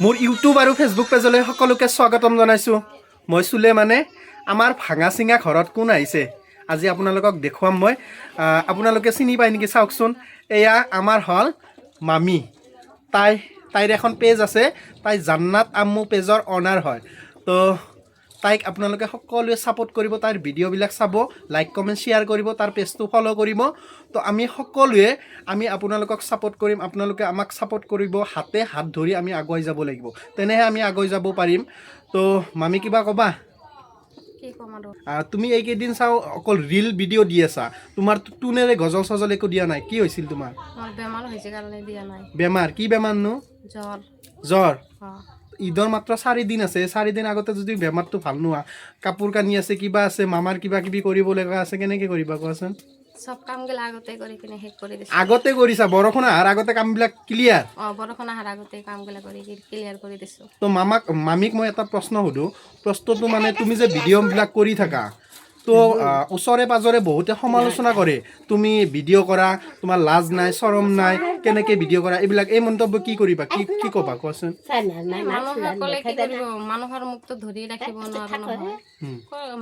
মোৰ ইউটিউব আৰু ফেচবুক পেজলৈ সকলোকে স্বাগতম জনাইছোঁ। মই চুলে মানে আমাৰ ভাঙা চিঙা ঘৰত কোন আহিছে আজি আপোনালোকক দেখুৱাম। মই আপোনালোকে চিনি পায় নেকি চাওকচোন। এয়া আমাৰ হ'ল মামী। তাইৰ এখন পেজ আছে, তাই জান্নাত আম্মু পেজৰ অনাৰ হয়। তো তাইক আপোনালোকে সকলোৱে ছাপোৰ্ট কৰিব, তাইৰ ভিডিঅ'বিলাক চাব, লাইক কমেণ্ট শ্বেয়াৰ কৰিব, তাৰ পেজটো ফ'ল' কৰিব। তো আমি সকলোৱে আপোনালোকক ছাপোৰ্ট কৰিম, আপোনালোকে আমাক ছাপোৰ্ট কৰিব। হাতে হাত ধৰি আমি আগুৱাই যাব লাগিব, তেনেহে আমি আগুৱাই যাব পাৰিম। তো মামী কিবা ক'বা? তুমি এইকেইদিন চাওঁ অকল ৰিল ভিডিঅ' দি আছা, তোমাৰ টুনেৰে গজল চজল একো দিয়া নাই, কি হৈছিল তোমাৰ? বেমাৰ হৈছে কাৰণে দিয়া নাই। বেমাৰ কি বেমাৰনো? জ্বৰ। ঈদৰ মাত্ৰ 4 দিন আছে, 4 দিন আগতে যদি বেমাৰটো ভাল নোহোৱা, কাপোৰ কানি আছে, কিবা আছে, মামাৰ কিবা কিবি কৰিব লগা আছে, কেনেকে কৰিবা কোৱাচোন? সব কামগিলা আগতে কৰি কিনে শেষ কৰি দিছো। আগতে কৰিছা? বৰষুণ অহাৰ আগতে কামবিলাক ক্লিয়াৰ? বৰষুণ অহাৰ আগতে কামগিলা কৰি ক্লিয়াৰ কৰি দিছো। তো মামীক মই এটা প্ৰশ্ন সুধো। প্ৰশ্নটো মানে তুমি যে ভিডিঅ'বিলাক কৰি থাকা, তো ওচৰে পাজৰে বহুতে সমালোচনা কৰে, তুমি ভিডিঅ' কৰা, তোমাৰ লাজ নাই চৰম নাই, কেনেকে ভিডিঅ' কৰা, এইবিলাক এই মন্তব্য কি কৰিবা, কি ক'বা কোৱাচোন? মানুহৰ মুখটো ধৰি ৰাখিব নোৱাৰো নহয়।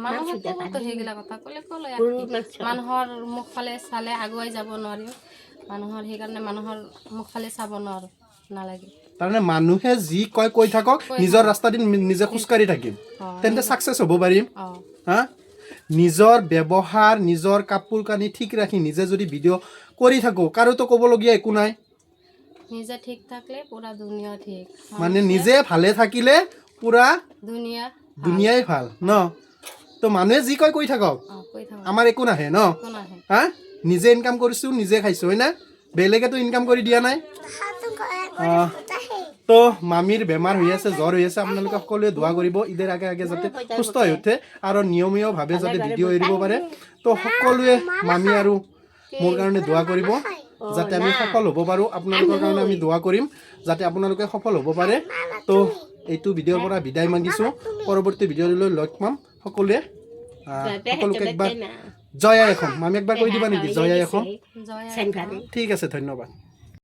মানুহৰ সেইগিলা কথা ক'লে মানুহৰ মুখ ফালে চালে আগুৱাই যাব নোৱাৰি। মানুহৰ সেইকাৰণে মানুহৰ মুখ ফালে চাব নালাগে। তাৰমানে মানুহে যি কয় কৈ থাকক, নিজৰ ৰাস্তা দি নিজে খোজকাঢ়ি থাকিম, তেন্তে ছাকচেছ হ'ব পাৰিম। হা, নিজৰ ব্যৱহাৰ, নিজৰ কাপোৰ কানি ঠিক ৰাখি নিজে যদি ভিডিঅ' কৰি থাকোঁ, কাৰোতো ক'বলগীয়া একো নাই। নিজে ঠিক থাকিলে পুৰা দুনিয়া ঠিক, মানে নিজে ভালে থাকিলে পুৰা দুনিয়াই ভাল ন? তো মানুহে যি কয় কৈ থাকক, আমাৰ একো নাহে ন? হা, নিজে ইনকাম কৰিছোঁ, নিজে খাইছোঁ, হয় না? বেলেগেতো ইনকাম কৰি দিয়া নাই। তো মামীৰ বেমাৰ হৈ আছে, জ্বৰ হৈ আছে, আপোনালোকে সকলোৱে দোৱা কৰিব ঈদৰ আগে আগে যাতে সুস্থ হৈ উঠে আৰু নিয়মীয়ভাৱে যাতে ভিডিঅ' এৰিব পাৰে। তো সকলোৱে মামী আৰু মোৰ কাৰণে দোৱা কৰিব, যাতে আমি সফল হ'ব পাৰোঁ। আপোনালোকৰ কাৰণে আমি দোৱা কৰিম যাতে আপোনালোকে সফল হ'ব পাৰে। তো এইটো ভিডিঅ'ৰ পৰা বিদায় মাগিছোঁ, পৰৱৰ্তী ভিডিঅ'লৈ লগ পাম। সকলোকে একবাৰ জয় আই অসম। মামী একবাৰ কৈ দিবা নেকি জয় আই অসম? ঠিক আছে, ধন্যবাদ।